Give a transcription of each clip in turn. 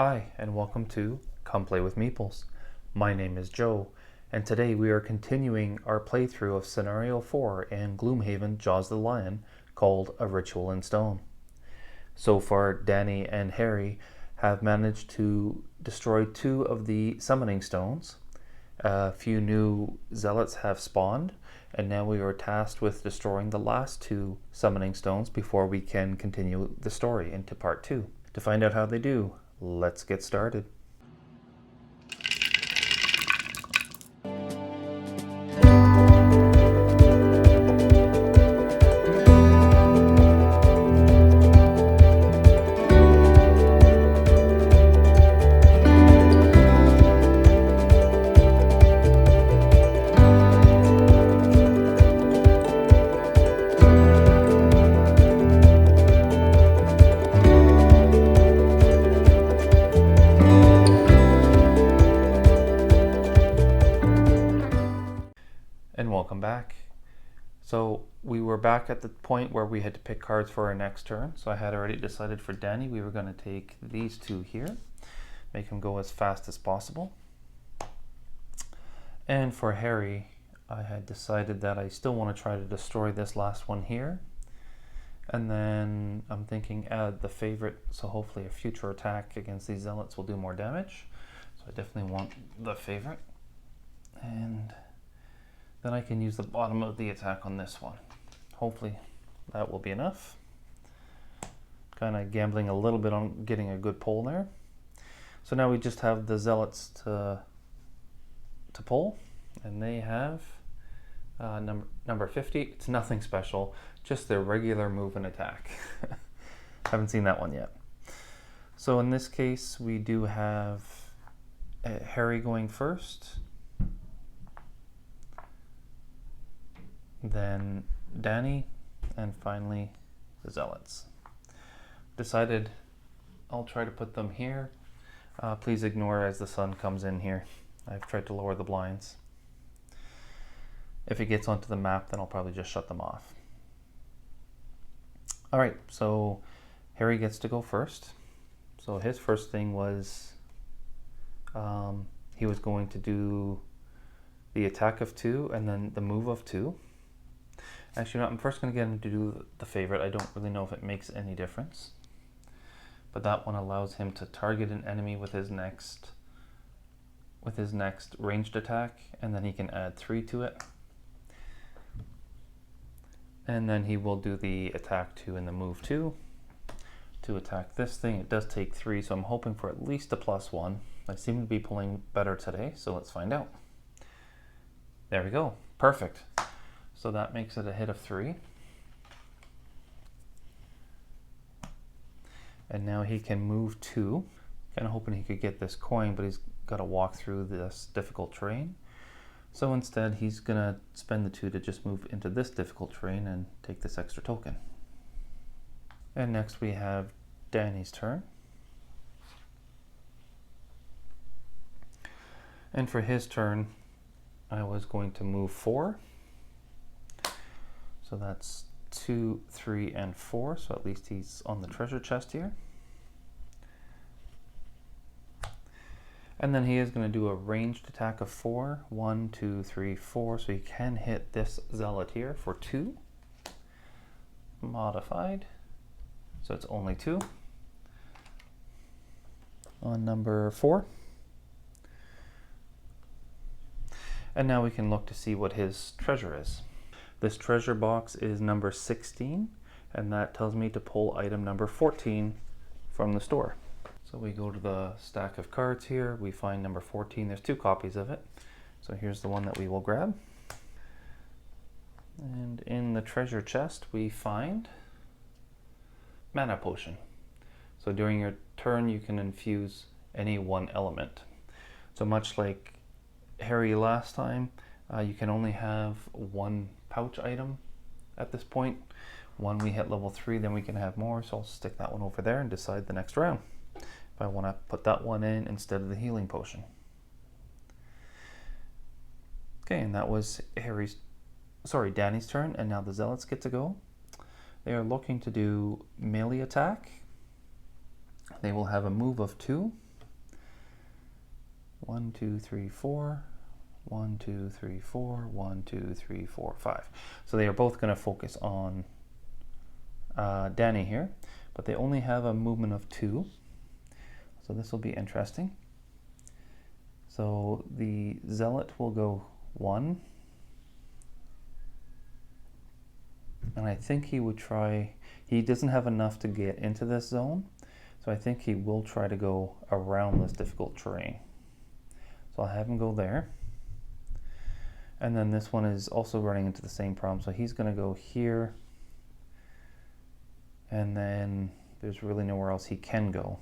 Hi, and welcome to Come Play with Meeples. My name is Joe, and today we are continuing our playthrough of Scenario 4 in Gloomhaven Jaws the Lion, called A Ritual in Stone. So far, Danny and Harry have managed to destroy 2 of the summoning stones. A few new zealots have spawned, and now we are tasked with destroying the last 2 summoning stones before we can continue the story into part 2. To find out how they do, let's get started. And welcome back. So we were back at the point where we had to pick cards for our next turn. So I had already decided for Danny we were going to take these 2 here, make him go as fast as possible. And for Harry, I had decided that I still want to try to destroy this last one here. And then I'm thinking add the favorite, so hopefully a future attack against these zealots will do more damage. So I definitely want the favorite. And then I can use the bottom of the attack on this one. Hopefully that will be enough. Kind of gambling a little bit on getting a good pull there. So now we just have the zealots to pull, and they have number 50. It's nothing special, just their regular move and attack. Haven't seen that one yet. So in this case, we do have Harry going first, then Danny, and finally the zealots. Decided I'll try to put them here. Please ignore as the sun comes in here. I've tried to lower the blinds. If it gets onto the map, then I'll probably just shut them off. Alright, so Harry gets to go first. So his first thing was he was going to do the attack of 2 and then the move of 2. Actually, no, I'm first going to get him to do the favorite. I don't really know if it makes any difference. But that one allows him to target an enemy with his next ranged attack, and then he can add 3 to it. And then he will do the attack 2 and the move 2 to attack this thing. It does take 3, so I'm hoping for at least a +1. I seem to be pulling better today, so let's find out. There we go. Perfect. So that makes it a hit of 3. And now he can move 2. Kind of hoping he could get this coin, but he's got to walk through this difficult terrain. So instead, he's going to spend the 2 to just move into this difficult terrain and take this extra token. And next we have Danny's turn. And for his turn, I was going to move 4. So that's 2, 3, and 4. So at least he's on the treasure chest here. And then he is going to do a ranged attack of 4. 1, 2, 3, 4. So he can hit this zealot here for 2. Modified. So it's only 2. On number 4. And now we can look to see what his treasure is. This treasure box is number 16, and that tells me to pull item number 14 from the store. So we go to the stack of cards here, we find number 14, there's 2 copies of it. So here's the one that we will grab. And in the treasure chest we find mana potion. So during your turn you can infuse any one element. So much like Harry last time, you can only have 1 pouch item at this point. When we hit level 3, then we can have more, so I'll stick that one over there and decide the next round if I want to put that one in instead of the healing potion. Okay, and that was Danny's turn, and now the zealots get to go. They are looking to do melee attack. They will have a move of 2, 1, 2, 3, 4. 1, 2, 3, 4. 1, 2, 3, 4, 5. So they are both going to focus on Danny here, but they only have a movement of 2. So this will be interesting. So the zealot will go 1. And I think he would try, he doesn't have enough to get into this zone. So I think he will try to go around this difficult terrain. So I'll have him go there. And then this one is also running into the same problem. So he's going to go here. And then there's really nowhere else he can go.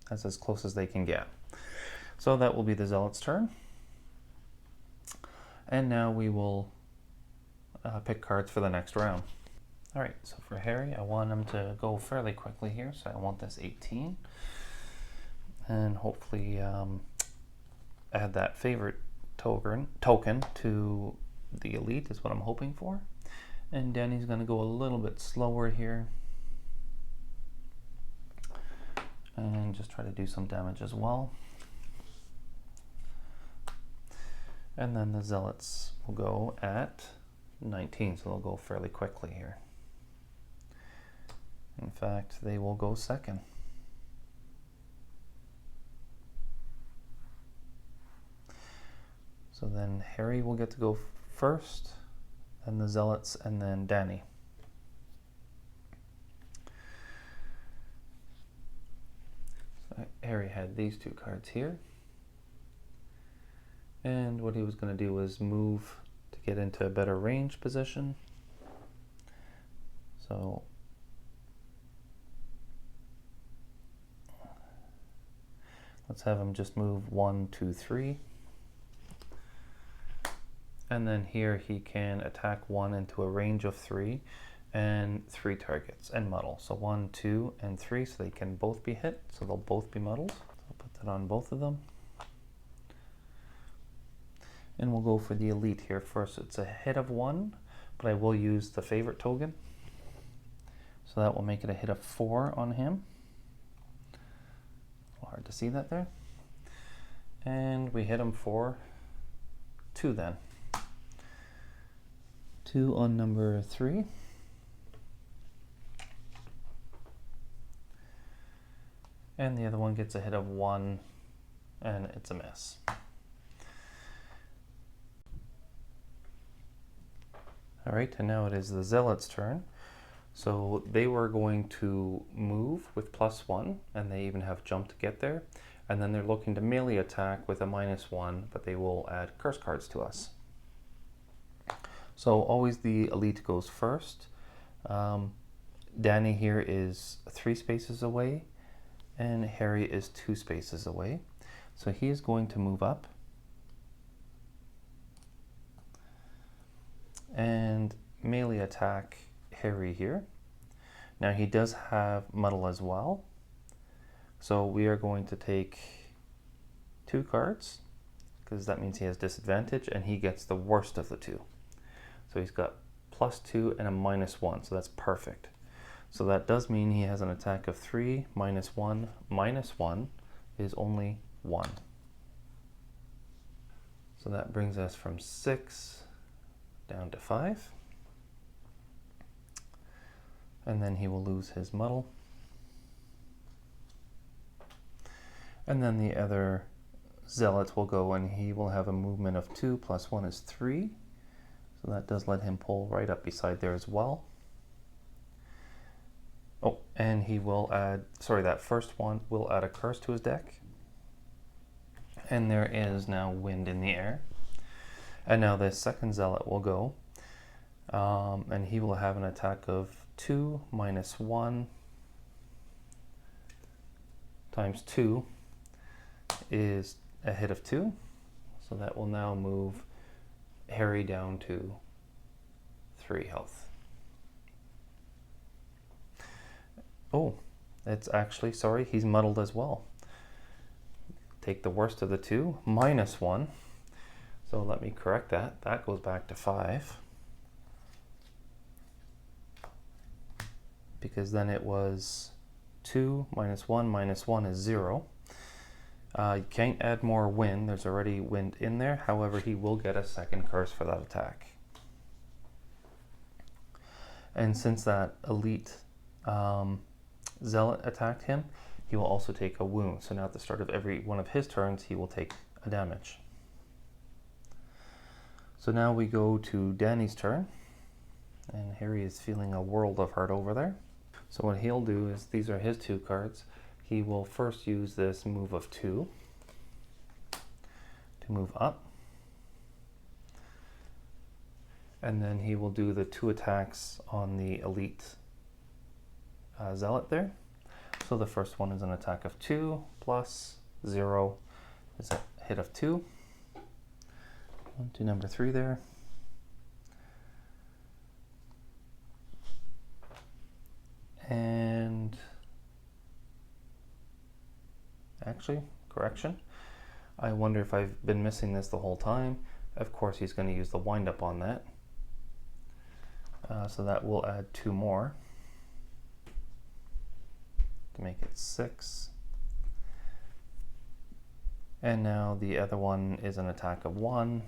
That's as close as they can get. So that will be the zealot's turn. And now we will pick cards for the next round. All right, so for Harry, I want him to go fairly quickly here. So I want this 18. And hopefully add that favorite token to the elite is what I'm hoping for. And Danny's going to go a little bit slower here. And just try to do some damage as well. And then the zealots will go at 19, so they'll go fairly quickly here. In fact, they will go second. So then Harry will get to go first, then the zealots, and then Danny. So Harry had these 2 cards here. And what he was going to do was move to get into a better range position. So let's have him just move 1, 2, 3. And then here he can attack 1 into a range of 3 and 3 targets and muddle. So 1, 2, and 3, so they can both be hit. So they'll both be muddled. So I'll put that on both of them. And we'll go for the elite here first. It's a hit of 1, but I will use the favorite token. So that will make it a hit of 4 on him. A little hard to see that there. And we hit him for 2 then. 2 on number 3. And the other one gets a hit of 1, and it's a miss. All right, and now it is the zealot's turn. So they were going to move with +1, and they even have jump to get there. And then they're looking to melee attack with a -1, but they will add curse cards to us. So always the elite goes first. Danny here is 3 spaces away, and Harry is 2 spaces away. So he is going to move up. And melee attack Harry here. Now he does have muddle as well. So we are going to take 2 cards, because that means he has disadvantage, and he gets the worst of the 2. So he's got +2 and a -1, so that's perfect. So that does mean he has an attack of 3 -1 -1 is only 1. So that brings us from 6 down to 5. And then he will lose his muddle. And then the other zealot will go, and he will have a movement of 2 + 1 is 3. So that does let him pull right up beside there as well. Oh, and he will add, sorry, that first one will add a curse to his deck. And there is now wind in the air. And now the second zealot will go, and he will have an attack of 2 -1 times 2 is a hit of 2. So that will now move Harry down to 3 health. Oh, it's actually, sorry, he's muddled as well. Take the worst of the 2, -1. So let me correct that. That goes back to 5. Because then it was 2 -1 -1 is 0. You can't add more wind, there's already wind in there, however he will get a second curse for that attack. And since that elite zealot attacked him, he will also take a wound. So now at the start of every one of his turns, he will take a damage. So now we go to Danny's turn, and Harry is feeling a world of hurt over there. So what he'll do is, these are his 2 cards. He will first use this move of 2 to move up. And then he will do the 2 attacks on the elite zealot there. So the first one is an attack of 2 plus 0 is a hit of 2. On to number 3 there. And actually, correction. I wonder if I've been missing this the whole time. Of course, he's going to use the wind up on that. So that will add 2 more to make it 6. And now the other one is an attack of 1.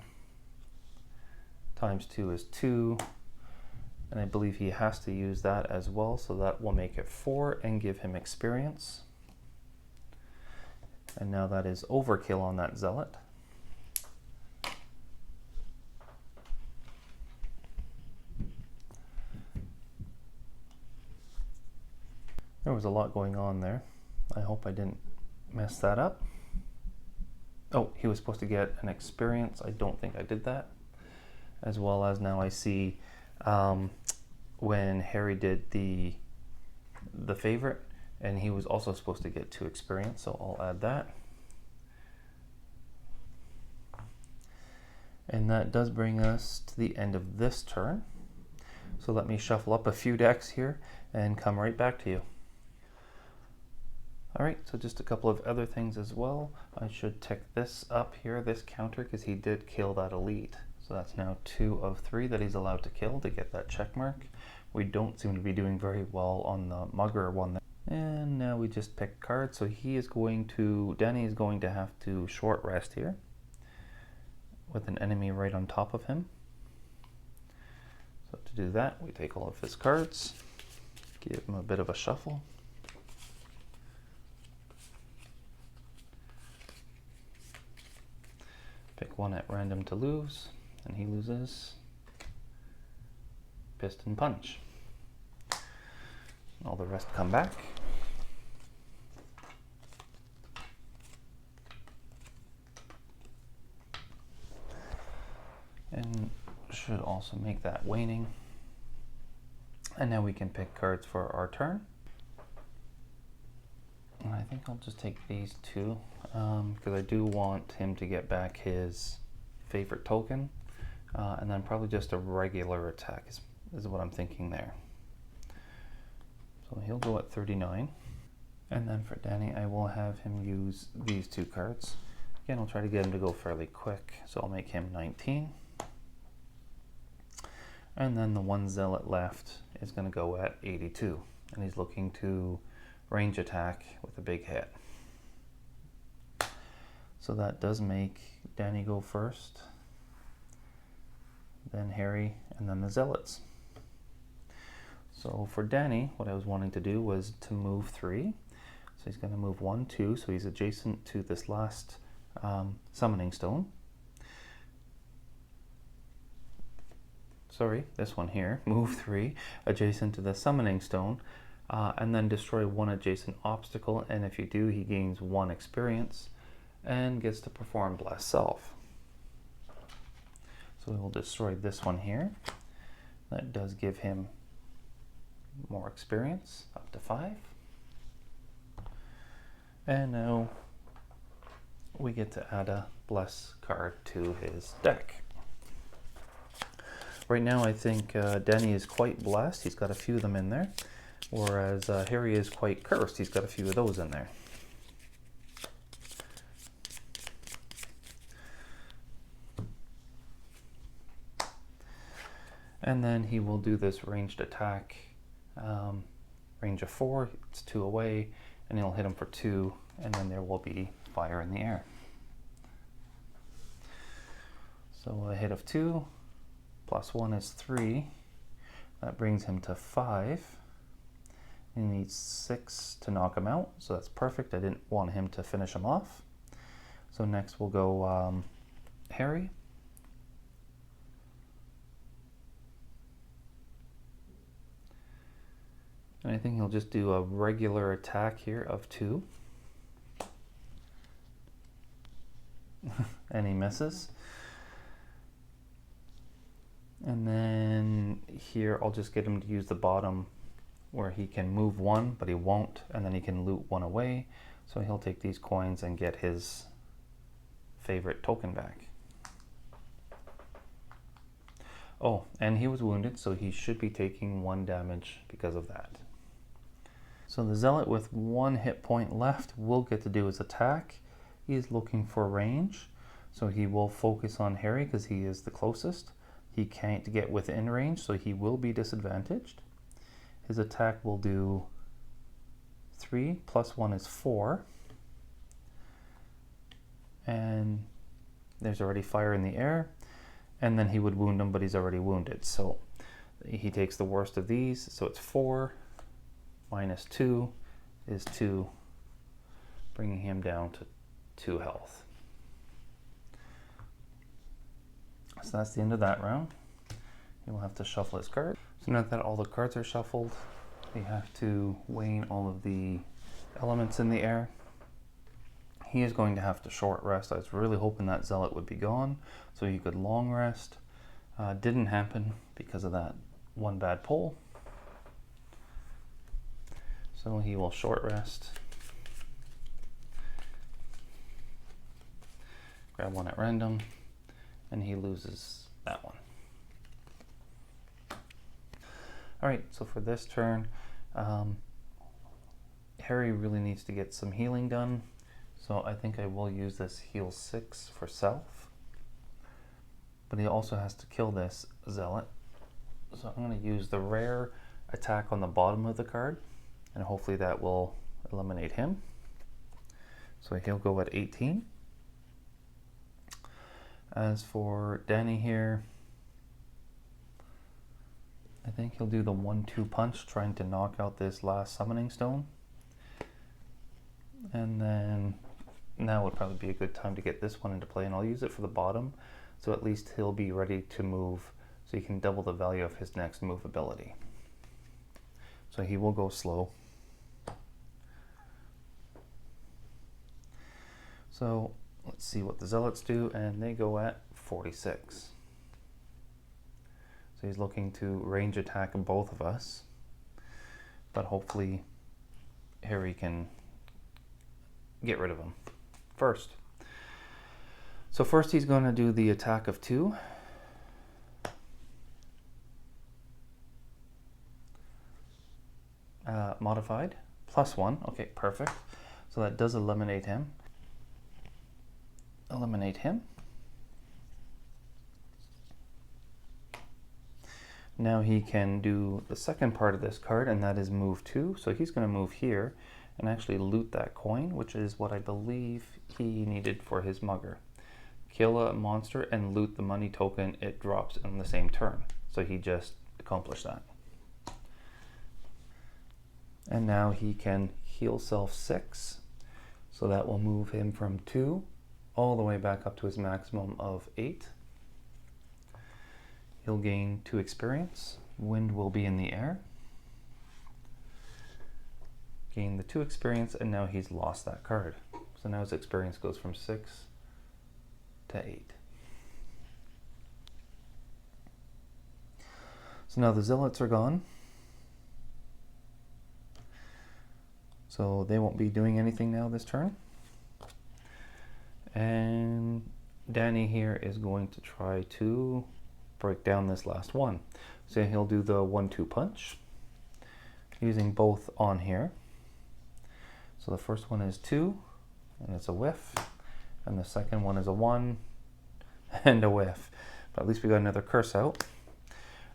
Times 2 is 2. And I believe he has to use that as well, so that will make it 4 and give him experience. And now that is overkill on that zealot. There was a lot going on there. I hope I didn't mess that up. Oh, he was supposed to get an experience. I don't think I did that. As well as now I see when Harry did the favorite, and he was also supposed to get 2 experience, so I'll add that. And that does bring us to the end of this turn. So let me shuffle up a few decks here and come right back to you. Alright, so just a couple of other things as well. I should tick this up here, this counter, because he did kill that elite. So that's now 2 of 3 that he's allowed to kill to get that check mark. We don't seem to be doing very well on the mugger one there. And now we just pick cards. So he is going to, Danny is going to have to short rest here with an enemy right on top of him. So to do that, we take all of his cards, give him a bit of a shuffle. Pick one at random to lose, and he loses. Piston punch. All the rest come back. And should also make that waning. And now we can pick cards for our turn. And I think I'll just take these 2 because I do want him to get back his favorite token, and then probably just a regular attack is what I'm thinking there. So he'll go at 39. And then for Danny, I will have him use these 2 cards. Again, I'll try to get him to go fairly quick, so I'll make him 19. And then the 1 zealot left is going to go at 82, and he's looking to range attack with a big hit. So that does make Danny go first, then Harry, and then the zealots. So for Danny, what I was wanting to do was to move 3. So he's going to move 1, 2, so he's adjacent to this last summoning stone. Sorry, this one here, move 3, adjacent to the summoning stone, and then destroy 1 adjacent obstacle, and if you do, he gains 1 experience and gets to perform Bless Self. So we will destroy this one here. That does give him more experience, up to 5. And now we get to add a Bless card to his deck. Right now I think Danny is quite blessed, he's got a few of them in there, whereas Harry is quite cursed, he's got a few of those in there. And then he will do this ranged attack, range of 4, it's 2 away, and he'll hit him for 2, and then there will be fire in the air. So a hit of 2 plus 1 is 3. That brings him to 5. He needs 6 to knock him out, so that's perfect. I didn't want him to finish him off. So next we'll go Harry. And I think he'll just do a regular attack here of 2. And he misses. And then here I'll just get him to use the bottom where he can move 1, but he won't, and then he can loot 1 away. So he'll take these coins and get his favorite token back. Oh, and he was wounded, so he should be taking 1 damage because of that. So the Zealot with 1 hit point left will get to do his attack. He is looking for range, so he will focus on Harry because he is the closest. He can't get within range, so he will be disadvantaged. His attack will do 3 plus 1 is 4. And there's already fire in the air. And then he would wound him, but he's already wounded. So he takes the worst of these. So it's 4 minus 2 is 2, bringing him down to 2 health. So that's the end of that round. He will have to shuffle his card. So now that all the cards are shuffled, we have to wane all of the elements in the air. He is going to have to short rest. I was really hoping that Zealot would be gone so he could long rest. Didn't happen because of that 1 bad pull. So he will short rest. Grab 1 at random, and he loses that one. All right, so for this turn, Harry really needs to get some healing done. So I think I will use this heal 6 for self. But he also has to kill this Zealot. So I'm going to use the rare attack on the bottom of the card, and hopefully that will eliminate him. So he'll go at 18. As for Danny here, I think he'll do the 1-2 punch, trying to knock out this last summoning stone. And then now would probably be a good time to get this one into play, and I'll use it for the bottom, so at least he'll be ready to move, so he can double the value of his next move ability. So he will go slow. So let's see what the Zealots do, and they go at 46. So he's looking to range attack both of us, but hopefully Harry can get rid of him first. So first he's going to do the attack of 2. Modified, +1. Okay, perfect. So that does eliminate him. Eliminate him. Now he can do the second part of this card, and that is move 2. So he's going to move here and actually loot that coin, which is what I believe he needed for his mugger. Kill a monster and loot the money token it drops in the same turn. So he just accomplished that. And now he can heal self 6. So that will move him from 2 all the way back up to his maximum of 8. He'll gain 2 experience. Wind will be in the air. Gain the 2 experience, and now he's lost that card. So now his experience goes from 6 to 8. So now the Zealots are gone. So they won't be doing anything now this turn. And Danny here is going to try to break down this last one. So he'll do the 1-2 punch, using both on here. So the first one is 2, and it's a whiff. And the second one is a 1, and a whiff. But at least we got another curse out.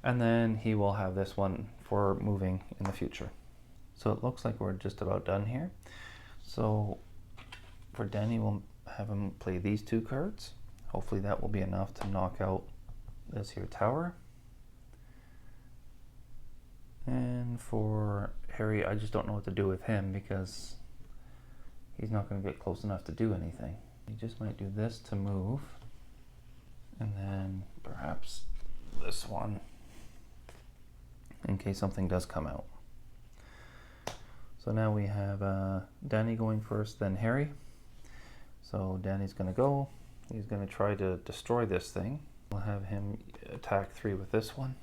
And then he will have this one for moving in the future. So it looks like we're just about done here. So for Danny, we'll have him play these 2 cards. Hopefully that will be enough to knock out this here tower. And for Harry, I just don't know what to do with him because he's not going to get close enough to do anything. He just might do this to move, and then perhaps this one in case something does come out. So now we have Danny going first, then Harry. So Danny's going to go. He's going to try to destroy this thing. We'll have him attack 3 with this one.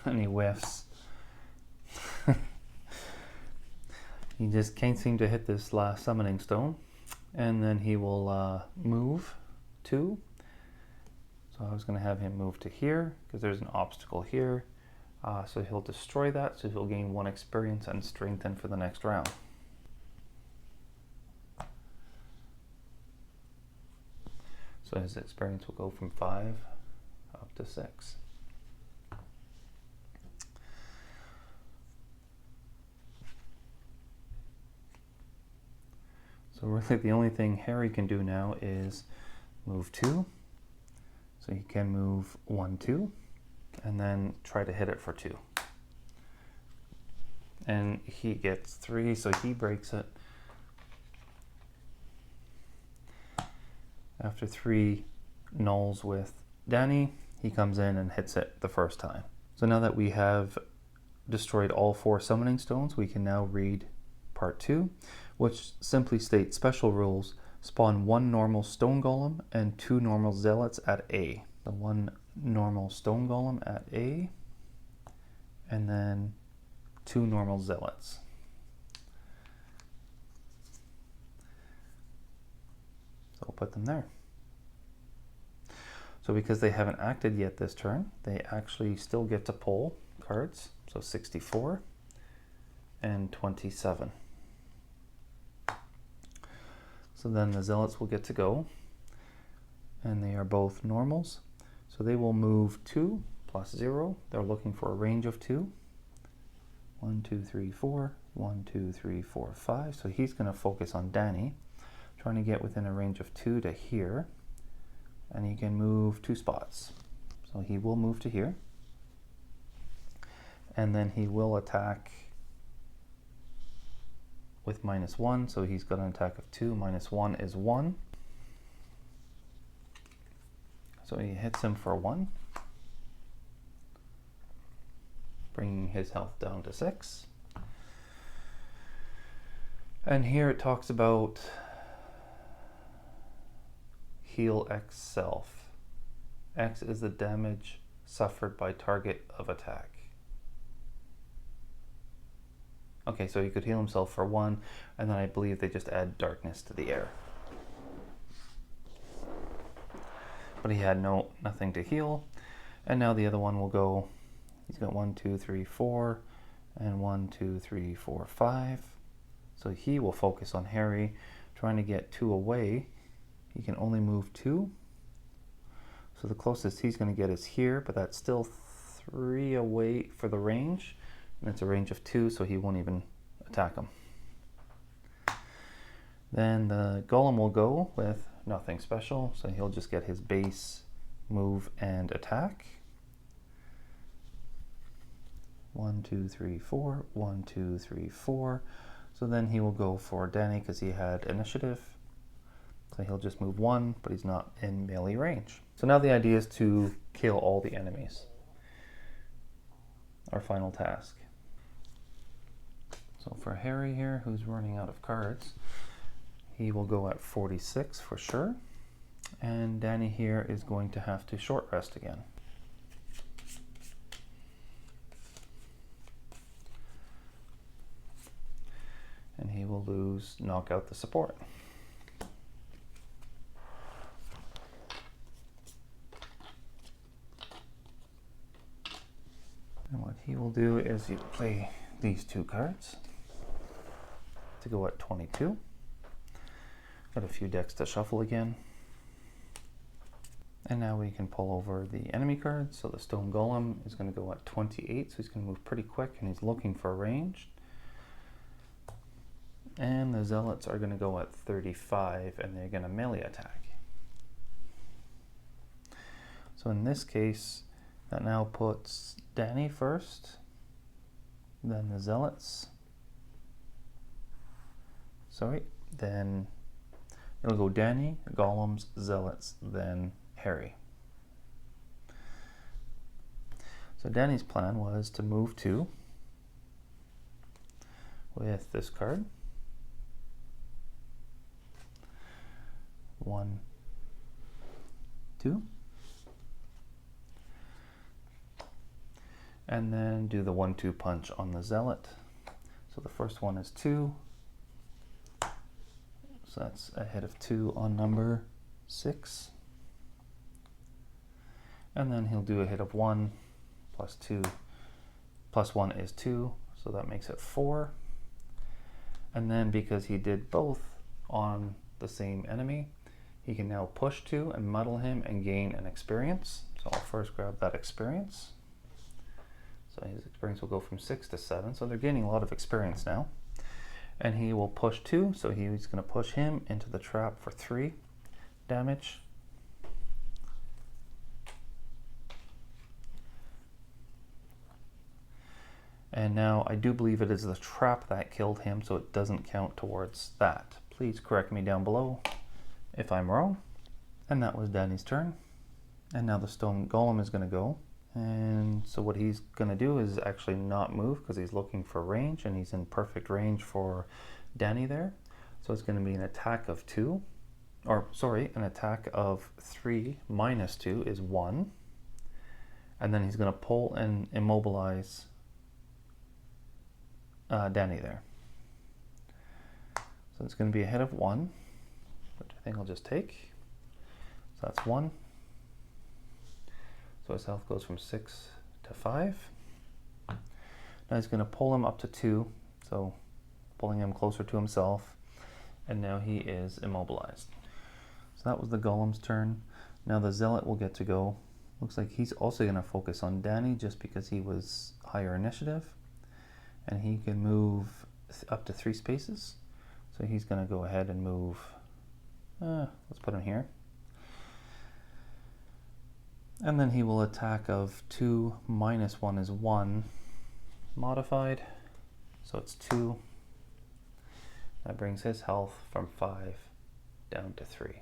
And he whiffs. He just can't seem to hit this last summoning stone. And then he will move 2. So I was going to have him move to here because there's an obstacle here. So he'll destroy that, so he'll gain 1 experience and strengthen for the next round. So his experience will go from 5 up to 6. So really the only thing Harry can do now is move 2. So he can move 1, 2, and then try to hit it for 2. And he gets 3, so he breaks it. After 3 nulls with Danny, he comes in and hits it the first time. So now that we have destroyed all 4 summoning stones, we can now read part 2, which simply states special rules: spawn 1 normal stone golem and 2 normal zealots at A. So 1 normal stone golem at A, and then 2 normal zealots. So we'll put them there. So because they haven't acted yet this turn, they actually still get to pull cards. So 64 and 27. So then the zealots will get to go, and they are both normals. So they will move 2 plus 0. They're looking for a range of 2. 1, 2, 3, 4. 1, 2, 3, 4, 5. So he's going to focus on Danny, trying to get within a range of 2 to here. And he can move 2 spots. So he will move to here. And then he will attack with -1. So he's got an attack of 2. -1 is 1. So he hits him for 1, bringing his health down to 6. And here it talks about heal X self. X is the damage suffered by target of attack. Okay, so he could heal himself for 1, and then I believe they just add darkness to the air. But he had nothing to heal, and now the other one will go. He's got 1, 2, 3, 4, and 1, 2, 3, 4, 5. So he will focus on Harry, trying to get 2 away. He can only move 2. So the closest he's going to get is here, but that's still 3 away for the range. And it's a range of 2, so he won't even attack him. Then the golem will go with nothing special, so he'll just get his base move and attack. 1, 2, 3, 4. 1, 2, 3, 4. So then he will go for Danny because he had initiative. So he'll just move 1, but he's not in melee range. So now the idea is to kill all the enemies. Our final task. So for Harry here, who's running out of cards, he will go at 46 for sure. And Danny here is going to have to short rest again. And he will knock out the support. And what he will do is he'll play these 2 cards to go at 22. Got a few decks to shuffle again. And now we can pull over the enemy cards. So the Stone Golem is going to go at 28, so he's going to move pretty quick, and he's looking for range. And the zealots are going to go at 35 and they're going to melee attack. So in this case, that now puts Danny first, then the zealots. Sorry, then it'll go Danny, golems, zealots, then Harry. So Danny's plan was to move 2 with this card. 1, 2. And then do the 1-2 punch on the zealot. So the first one is 2. So that's a hit of 2 on number 6. And then he'll do a hit of 1 plus 2 plus 1 is 2. So that makes it 4. And then because he did both on the same enemy, he can now push 2 and muddle him and gain an experience. So I'll first grab that experience. So his experience will go from 6 to 7. So they're gaining a lot of experience now. And he will push 2. So he's going to push him into the trap for 3 damage. And now I do believe it is the trap that killed him, so it doesn't count towards that. Please correct me down below if I'm wrong. And that was Danny's turn. And now the stone golem is going to go. And so what he's going to do is actually not move because he's looking for range, and he's in perfect range for Danny there. So it's going to be an attack of 2, or sorry, an attack of 3 minus 2 is 1. And then he's going to pull and immobilize Danny there. So it's going to be a hit of 1, which I think I'll just take. So that's 1. So his health goes from 6 to 5. Now he's going to pull him up to 2, so pulling him closer to himself. And now he is immobilized. So that was the golem's turn. Now the zealot will get to go. Looks like he's also going to focus on Danny just because he was higher initiative. And he can move up to 3 spaces. So he's going to go ahead and move, let's put him here. And then he will attack of 2 minus 1 is 1 modified. So it's 2. That brings his health from 5 down to 3.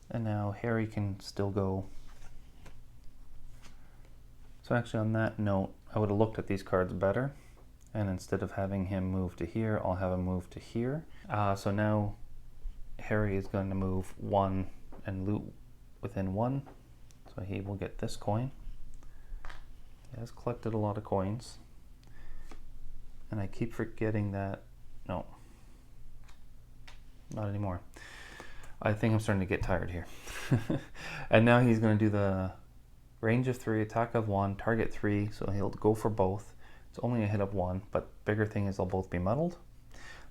And now Harry can still go. So actually on that note, I would have looked at these cards better. And instead of having him move to here, I'll have him move to here. So now Harry is going to move 1 and loot within 1. So he will get this coin. He has collected a lot of coins. And I keep forgetting that, no, not anymore. I think I'm starting to get tired here. And now he's going to do the range of 3, attack of 1, target 3, so he'll go for both. It's only a hit of 1, but bigger thing is they'll both be muddled.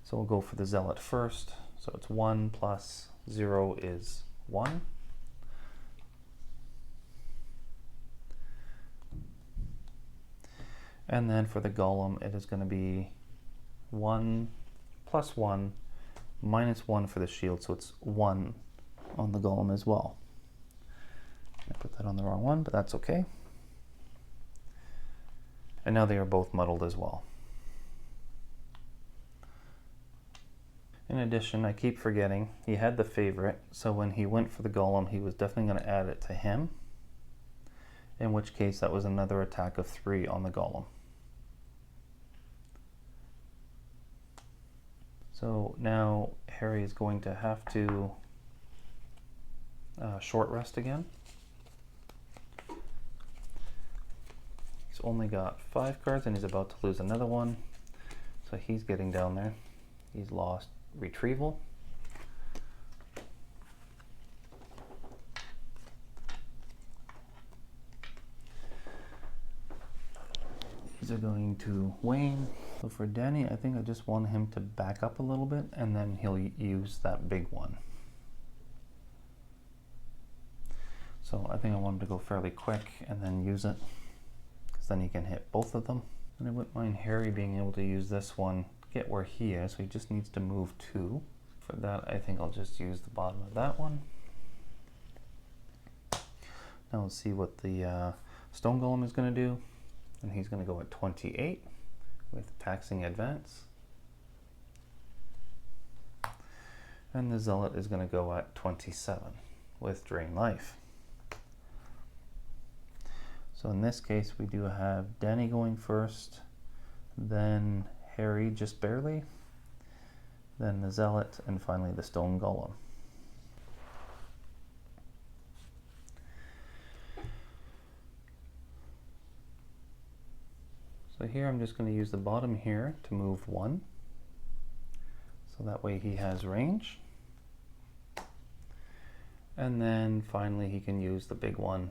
So we'll go for the zealot first. So it's 1 plus 0 is 1. And then for the golem, it is going to be 1 plus 1 minus 1 for the shield, so it's 1 on the golem as well. I put that on the wrong one, but that's okay. And now they are both muddled as well. In addition, I keep forgetting, he had the favorite, so when he went for the golem, he was definitely going to add it to him, in which case that was another attack of 3 on the golem. So now Harry is going to have to short rest again. He's only got 5 cards and he's about to lose another one. So he's getting down there. He's lost retrieval. These are going to wane. So for Danny, I think I just want him to back up a little bit and then he'll use that big one. So I think I want him to go fairly quick and then use it, because then he can hit both of them. And I wouldn't mind Harry being able to use this one, get where he is, so he just needs to move 2. For that, I think I'll just use the bottom of that one. Now let's see what the Stone Golem is going to do. And he's going to go at 28 with Taxing Advance. And the Zealot is going to go at 27 with Drain Life. So in this case, we do have Danny going first, then Harry just barely, then the Zealot, and finally the Stone Golem. So here I'm just going to use the bottom here to move 1. So that way he has range. And then finally he can use the big one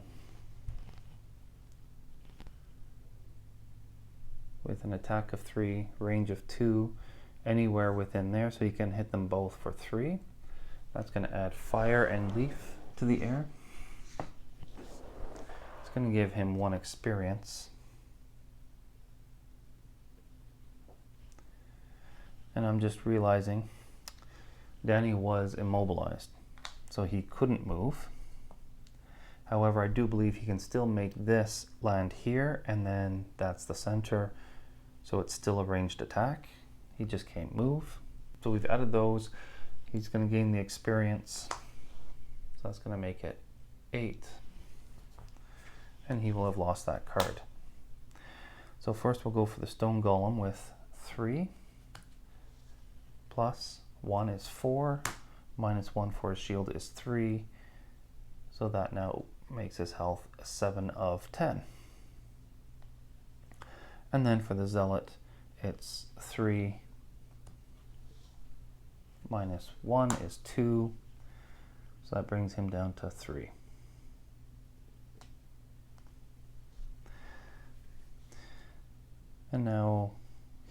with an attack of 3, range of 2, anywhere within there, so you can hit them both for 3. That's going to add Fire and Leaf to the air. It's going to give him 1 experience. And I'm just realizing Danny was immobilized, so he couldn't move. However, I do believe he can still make this land here, and then that's the center. So it's still a ranged attack. He just can't move. So we've added those. He's going to gain the experience. So that's going to make it 8. And he will have lost that card. So first we'll go for the Stone Golem with 3. Plus 1 is 4. Minus 1 for his shield is 3. So that now makes his health 7 of 10. And then for the Zealot, it's 3 minus 1 is 2. So that brings him down to 3. And now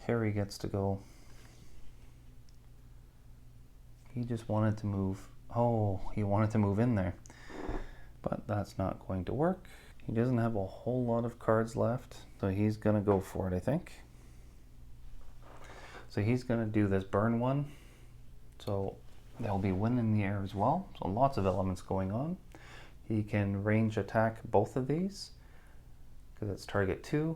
Harry gets to go. He just wanted to move. Oh, he wanted to move in there. But that's not going to work. He doesn't have a whole lot of cards left, so he's going to go for it, I think. So he's going to do this burn one. So there'll be wind in the air as well. So lots of elements going on. He can range attack both of these because it's target 2.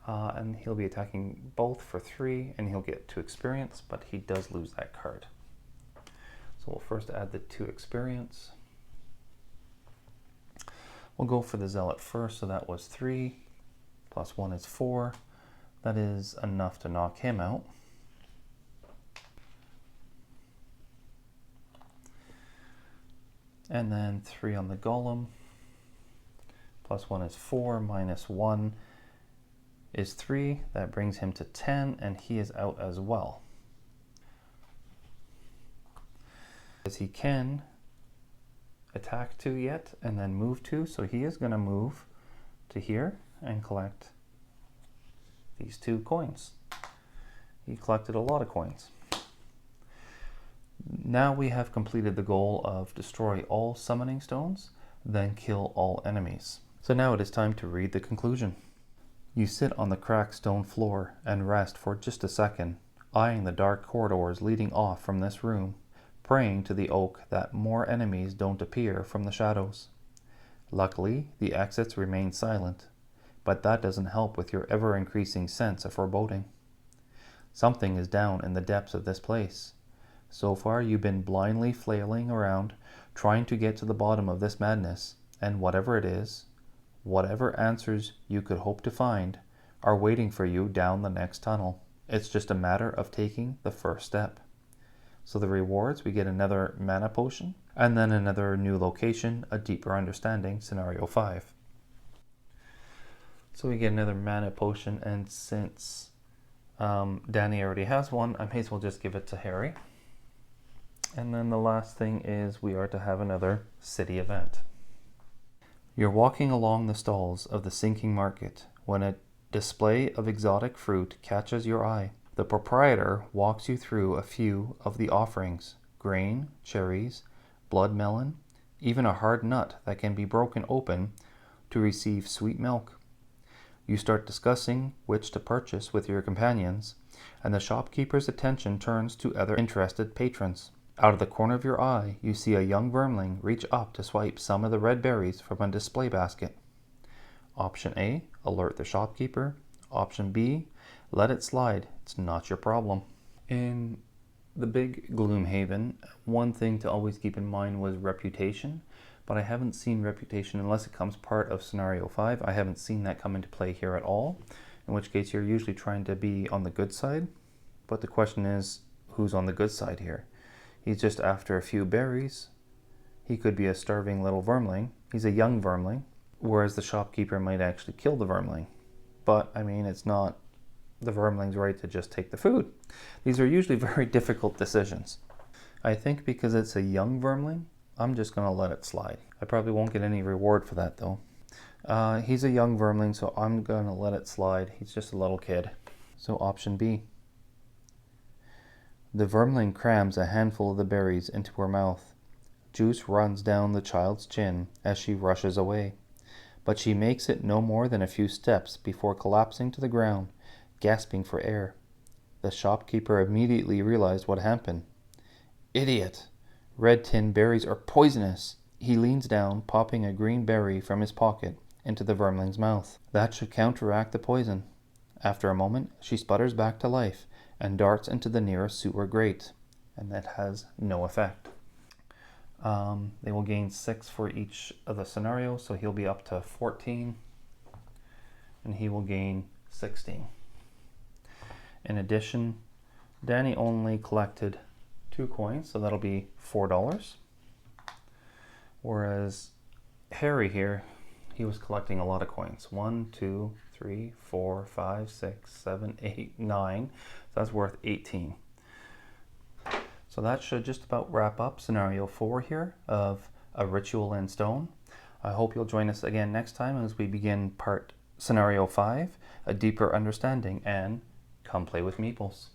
And he'll be attacking both for 3, and he'll get 2 experience, but he does lose that card. So we'll first add the 2 experience. We'll go for the Zealot first, so that was 3, plus 1 is 4. That is enough to knock him out. And then 3 on the Golem, plus 1 is 4, minus 1 is 3. That brings him to 10, and he is out as well. As he can attack 2 yet and then move 2, so he is going to move to here and collect these 2 coins. He collected a lot of coins. Now we have completed the goal of destroy all summoning stones, then kill all enemies. So now it is time to read the conclusion. You sit on the cracked stone floor and rest for just a second, eyeing the dark corridors leading off from this room, praying to the oak that more enemies don't appear from the shadows. Luckily, the exits remain silent, but that doesn't help with your ever-increasing sense of foreboding. Something is down in the depths of this place. So far, you've been blindly flailing around, trying to get to the bottom of this madness, and whatever it is, whatever answers you could hope to find, are waiting for you down the next tunnel. It's just a matter of taking the first step. So the rewards, we get another mana potion, and then another new location, a deeper understanding, scenario 5. So we get another mana potion, and since Danny already has one, I may as well just give it to Harry. And then the last thing is we are to have another city event. You're walking along the stalls of the sinking market when a display of exotic fruit catches your eye. The proprietor walks you through a few of the offerings: grain, cherries, blood melon, even a hard nut that can be broken open to receive sweet milk. You start discussing which to purchase with your companions, and the shopkeeper's attention turns to other interested patrons. Out of the corner of your eye, you see a young vermling reach up to swipe some of the red berries from a display basket. Option A, alert the shopkeeper. Option B, let it slide. It's not your problem. In the big Gloomhaven, one thing to always keep in mind was reputation, but I haven't seen reputation unless it comes part of scenario 5. I haven't seen that come into play here at all, in which case you're usually trying to be on the good side. But the question is, who's on the good side here? He's just after a few berries. He could be a starving little vermling. He's a young vermling, whereas the shopkeeper might actually kill the vermling. But, I mean, it's not the vermling's right to just take the food. These are usually very difficult decisions. I think because it's a young vermling, I'm just going to let it slide. I probably won't get any reward for that, though. He's a young vermling, so I'm going to let it slide. He's just a little kid. So option B. The vermling crams a handful of the berries into her mouth. Juice runs down the child's chin as she rushes away, but she makes it no more than a few steps before collapsing to the ground, gasping for air. The shopkeeper immediately realized what happened. Idiot! Red tin berries are poisonous! He leans down, popping a green berry from his pocket into the vermling's mouth. That should counteract the poison. After a moment, she sputters back to life and darts into the nearest sewer grate, and that has no effect. They will gain 6 for each of the scenarios, so he'll be up to 14, and he will gain 16. In addition, Danny only collected 2 coins, so that'll be $4. Whereas Harry here, he was collecting a lot of coins. 1, 2, 3, 4, 5, 6, 7, 8, 9. So that's worth 18. So that should just about wrap up scenario 4 here of A Ritual in Stone. I hope you'll join us again next time as we begin scenario 5, A Deeper Understanding, and come play with meeples.